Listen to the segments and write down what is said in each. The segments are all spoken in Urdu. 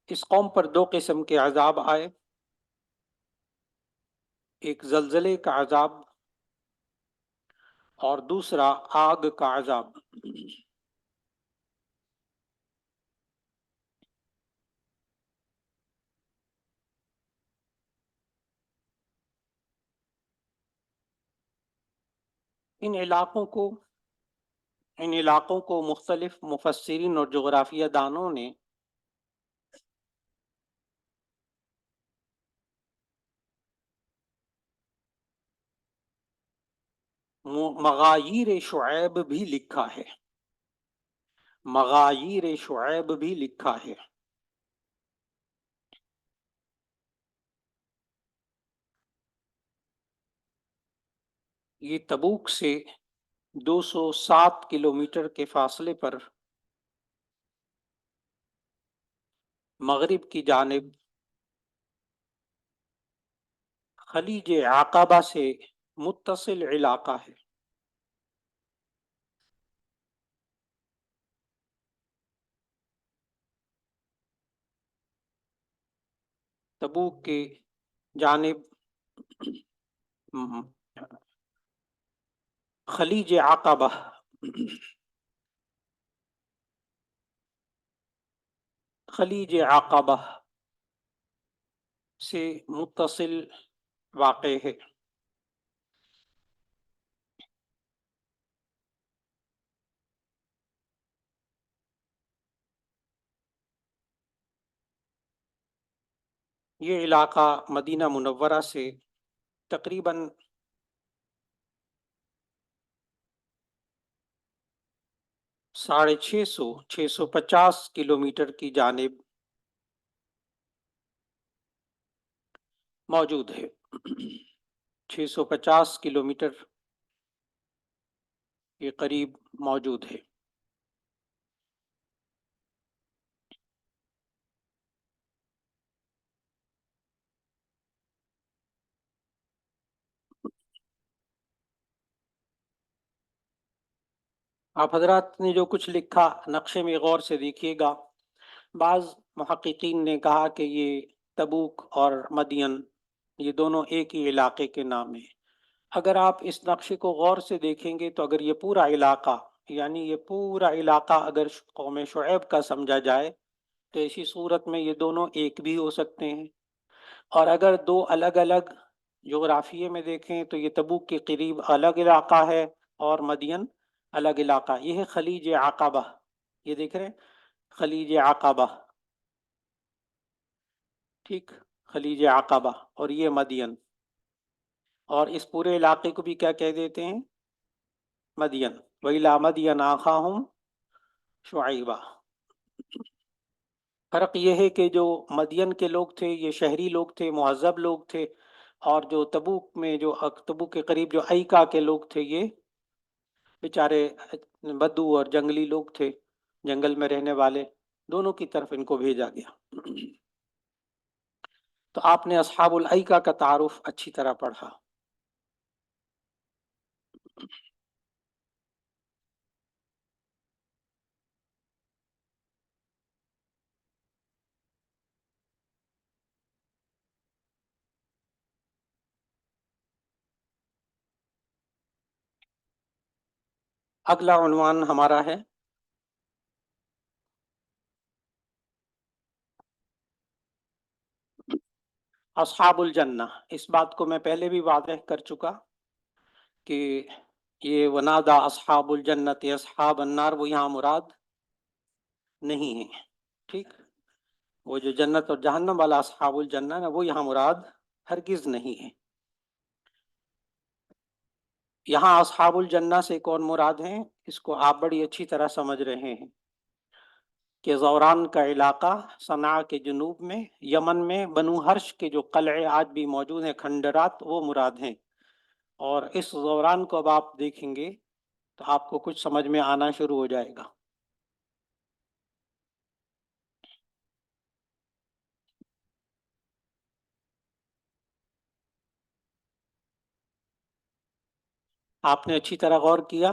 اس قوم پر دو قسم کے عذاب آئے، ایک زلزلے کا عذاب اور دوسرا آگ کا عذاب۔ ان علاقوں کو مختلف مفسرین اور جغرافیہ دانوں نے مغاییر شعیب بھی لکھا ہے، مغاییر شعیب بھی لکھا ہے۔ یہ تبوک سے 207 کلومیٹر کے فاصلے پر مغرب کی جانب خلیج عقبہ سے متصل علاقہ ہے۔ تبوک کے جانب خلیج عقبہ خلیج عقبہ سے متصل واقع ہے۔ یہ علاقہ مدینہ منورہ سے تقریباً 650 کلومیٹر کی جانب موجود ہے۔ 650 کلومیٹر کے قریب موجود ہے۔ آپ حضرات نے جو کچھ لکھا نقشے میں غور سے دیکھیے گا۔ بعض محققین نے کہا کہ یہ تبوک اور مدین یہ دونوں ایک ہی علاقے کے نام ہیں۔ اگر آپ اس نقشے کو غور سے دیکھیں گے تو اگر یہ پورا علاقہ یعنی یہ پورا علاقہ اگر قوم شعیب کا سمجھا جائے تو اسی صورت میں یہ دونوں ایک بھی ہو سکتے ہیں، اور اگر دو الگ الگ جغرافیے میں دیکھیں تو یہ تبوک کے قریب الگ علاقہ ہے اور مدین الگ علاقہ۔ یہ ہے خلیج عقبہ، یہ دیکھ رہے ہیں خلیج عقبہ، ٹھیک، خلیج عقبہ، اور یہ مدین، اور اس پورے علاقے کو بھی کیا کہہ دیتے ہیں؟ مدین۔ وَإِلَىٰ مَدْيَنَ أَخَاهُمْ شُعَيْبًا۔ فرق یہ ہے کہ جو مدین کے لوگ تھے یہ شہری لوگ تھے، مہذب لوگ تھے، اور جو تبوک میں جو تبوک کے قریب جو ایکا کے لوگ تھے یہ بیچارے بدو اور جنگلی لوگ تھے، جنگل میں رہنے والے، دونوں کی طرف ان کو بھیجا گیا۔ تو آپ نے اصحاب الایکا کا تعارف اچھی طرح پڑھا۔ اگلا عنوان ہمارا ہے اصحاب الجنہ۔ اس بات کو میں پہلے بھی واضح کر چکا کہ یہ ونادا اصحاب الجنت اصحاب النار وہ یہاں مراد نہیں ہے، ٹھیک، وہ جو جنت اور جہنم والا اصحاب الجنہ ہے وہ یہاں مراد ہرگز نہیں ہے۔ یہاں اصحاب الجنہ سے کون مراد ہیں اس کو آپ بڑی اچھی طرح سمجھ رہے ہیں کہ زوران کا علاقہ صنعاء کے جنوب میں یمن میں بنو ہرش کے جو قلعے آج بھی موجود ہیں کھنڈرات وہ مراد ہیں، اور اس زوران کو اب آپ دیکھیں گے تو آپ کو کچھ سمجھ میں آنا شروع ہو جائے گا۔ آپ نے اچھی طرح غور کیا؟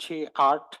6-8,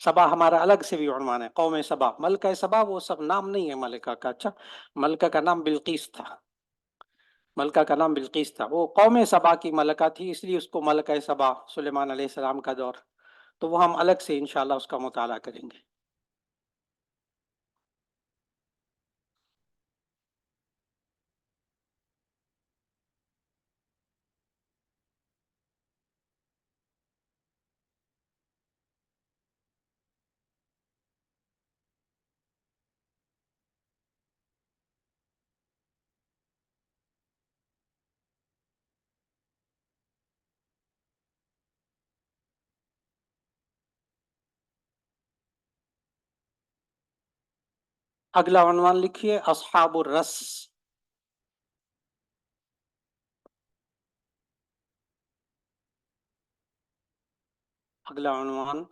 سبا ہمارا الگ سے بھی عنوان ہے، قوم سبا، ملکہ سبا وہ سب نام نہیں ہے ملکہ کا. اچھا، ملکہ کا نام بلقیس تھا، ملکہ کا نام بلقیس تھا، وہ قوم سبا کی ملکہ تھی، اس لیے اس کو ملکہ سبا، سلیمان علیہ السلام کا دور. تو وہ ہم الگ سے انشاءاللہ اس کا مطالعہ کریں گے. اگلا عنوان لکھیے، اصحاب الرس. اگلا عنوان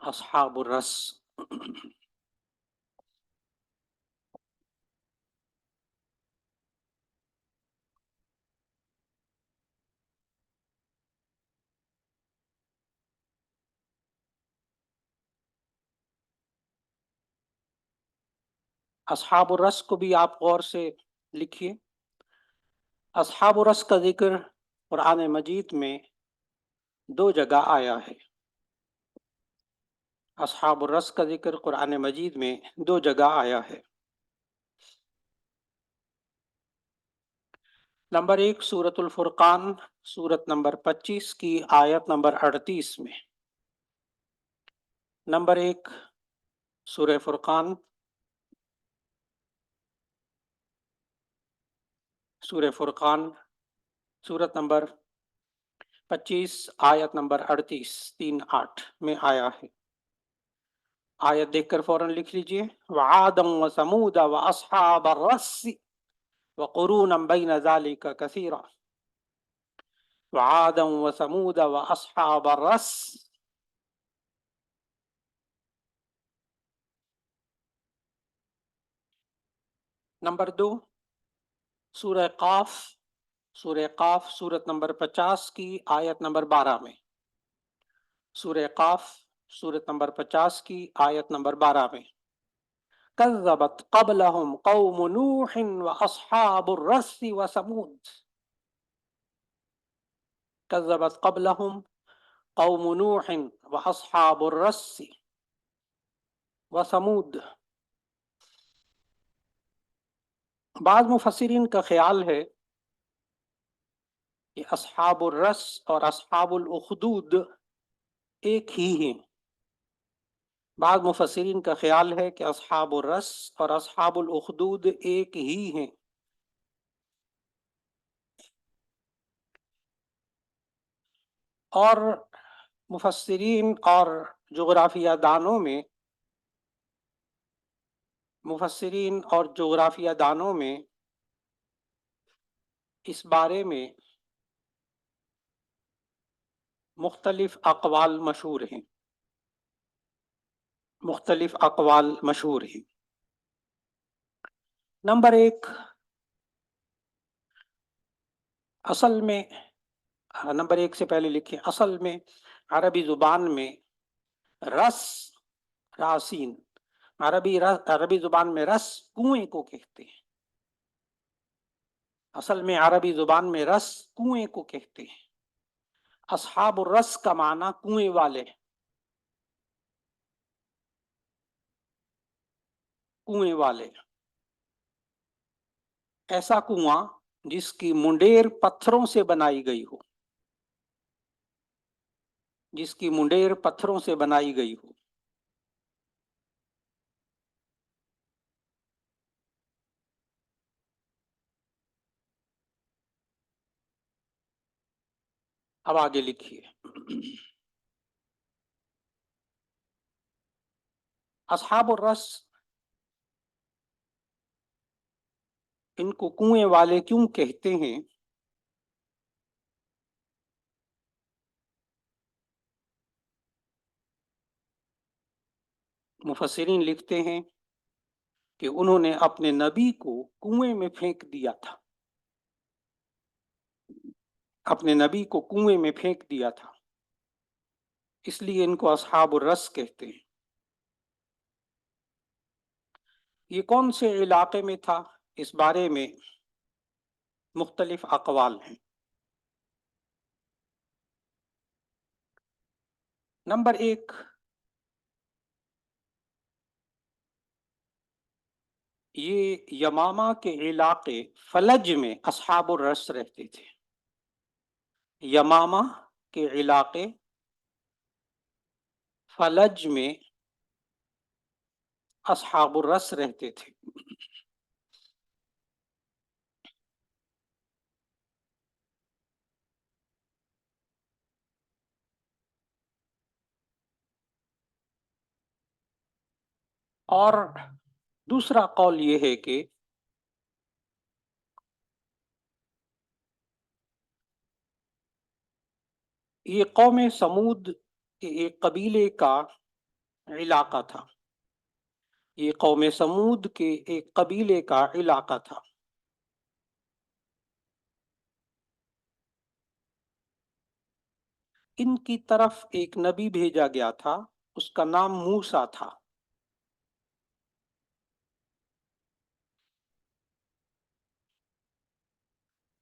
اصحاب الرس. اصحاب الرس کو بھی آپ غور سے لکھیے. اصحاب الرس کا ذکر قرآن مجید میں 2 جگہ آیا ہے. اصحاب الرس کا ذکر قرآن مجید میں 2 جگہ آیا ہے. نمبر 1 سورۃ الفرقان، سورت نمبر 25 کی آیت نمبر 38 میں. نمبر 1 سورہ فرقان، سورہ فرقان، سورت نمبر 25 آیت نمبر 38، 3-8 میں آیا ہے. آیت دیکھ کر فوراً لکھ لیجئے، وعادا وثمود واصحاب الرس وقرونا بین ذلک کثیرا. وعادا وثمود واصحاب الرس. نمبر 2 سورہ قاف، سورہ قاف، سورت نمبر 50 کی آیت نمبر 12 میں. سورہ قاف، سورت نمبر 50 کی آیت نمبر 12 میں. کذبت قبلہم قوم نوح واصحاب الرس وثمود. کذبت قبلہم قوم نوح واصحاب الرس وثمود. بعض مفسرین کا خیال ہے کہ اصحاب الرس اور اصحاب الاخدود ایک ہی ہیں. بعض مفسرین کا خیال ہے کہ اصحاب الرس اور اصحاب الاخدود ایک ہی ہیں. اور مفسرین اور جغرافیہ دانوں میں اس بارے میں مختلف اقوال مشہور ہیں. نمبر 1 اصل میں، نمبر 1 سے پہلے لکھیں، اصل میں عربی زبان میں رس، راسین، عربی زبان میں رس کنویں کو کہتے ہیں. اصل میں عربی زبان میں رس کنویں کو کہتے ہیں. اصحاب الرس کا معنی کنویں والے، کنویں والے. ایسا کنواں جس کی منڈیر پتھروں سے بنائی گئی ہو، جس کی منڈیر پتھروں سے بنائی گئی ہو. اب آگے لکھیے، اصحاب الرس ان کو کنویں والے کیوں کہتے ہیں؟ مفسرین لکھتے ہیں کہ انہوں نے اپنے نبی کو کنویں میں پھینک دیا تھا، اپنے نبی کو کنویں میں پھینک دیا تھا. اس لیے ان کو اصحاب الرس کہتے ہیں۔ یہ کون سے علاقے میں تھا، اس بارے میں مختلف اقوال ہیں۔ نمبر 1، یہ یمامہ کے علاقے فلج میں اصحاب الرس رہتے تھے۔ یمامہ کے علاقے فلج میں اصحاب الرس رہتے تھے۔ اور دوسرا قول یہ ہے کہ یہ قوم سمود کے ایک قبیلے کا علاقہ تھا۔ یہ قوم سمود کے ایک قبیلے کا علاقہ تھا۔ ان کی طرف ایک نبی بھیجا گیا تھا، اس کا نام موسیٰ تھا۔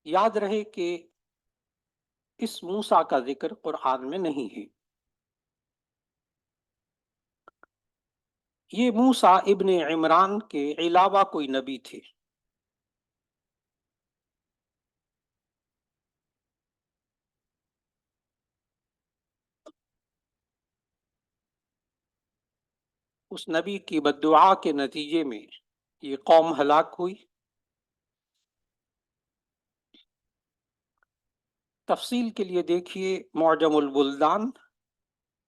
یاد رہے کہ اس موسیٰ کا ذکر قرآن میں نہیں ہے۔ یہ موسیٰ ابن عمران کے علاوہ کوئی نبی تھے۔ اس نبی کی بددعا کے نتیجے میں یہ قوم ہلاک ہوئی۔ تفصیل کے لیے دیکھیے معجم البلدان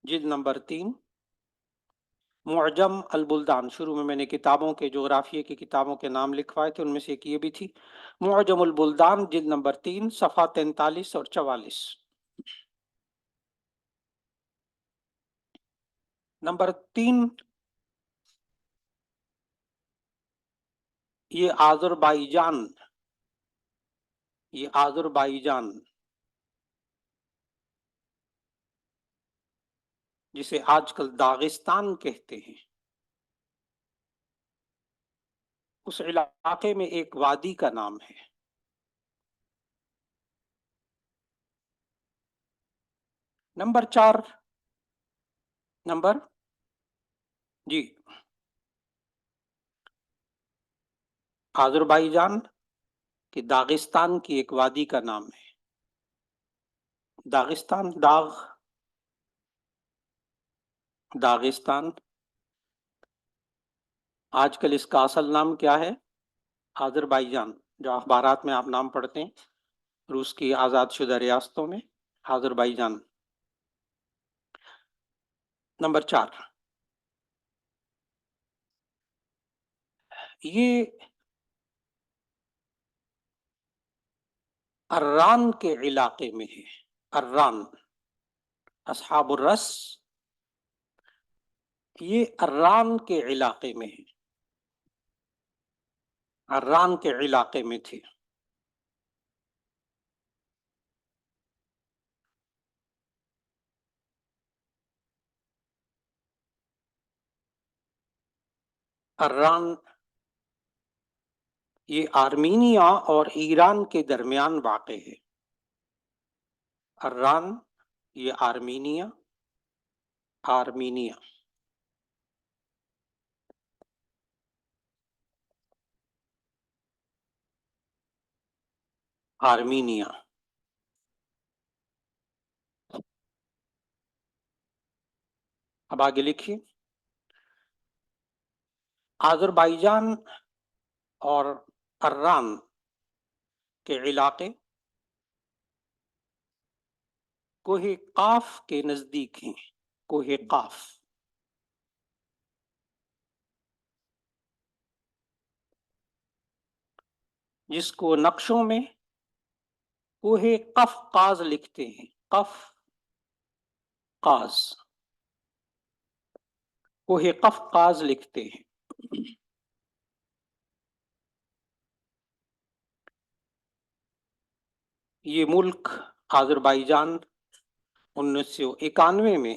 جلد نمبر 3۔ معجم البلدان، شروع میں نے کتابوں کے جغرافیے کی کتابوں کے نام لکھوائے تھے، ان میں سے ایک یہ بھی تھی۔ معجم البلدان جلد نمبر 3 صفحہ 43 اور 44۔ نمبر 3، یہ آذربائیجان جسے آج کل داغستان کہتے ہیں، اس علاقے میں ایک وادی کا نام ہے۔ نمبر 4، جی آذربائیجان کہ داغستان کی ایک وادی کا نام ہے۔ داغستان آج کل اس کا اصل نام کیا ہے؟ آذربائیجان۔ جو اخبارات میں آپ نام پڑھتے ہیں روس کی آزاد شدہ ریاستوں میں آذربائیجان۔ نمبر 4، یہ اران کے علاقے میں ہے۔ اران، اصحاب الرس یہ اران کے علاقے میں ہے، اران کے علاقے میں تھے۔ اران یہ آرمینیا اور ایران کے درمیان واقع ہے۔ اران یہ آرمینیا اب آگے لکھیے، آذربائیجان اور اران کے علاقے کوہ قاف کے نزدیک ہیں۔ کوہ قاف جس کو نقشوں میں کوہ قفقاز لکھتے ہیں، کوہ قفقاز لکھتے ہیں۔ یہ ملک آذربائیجان 1991 میں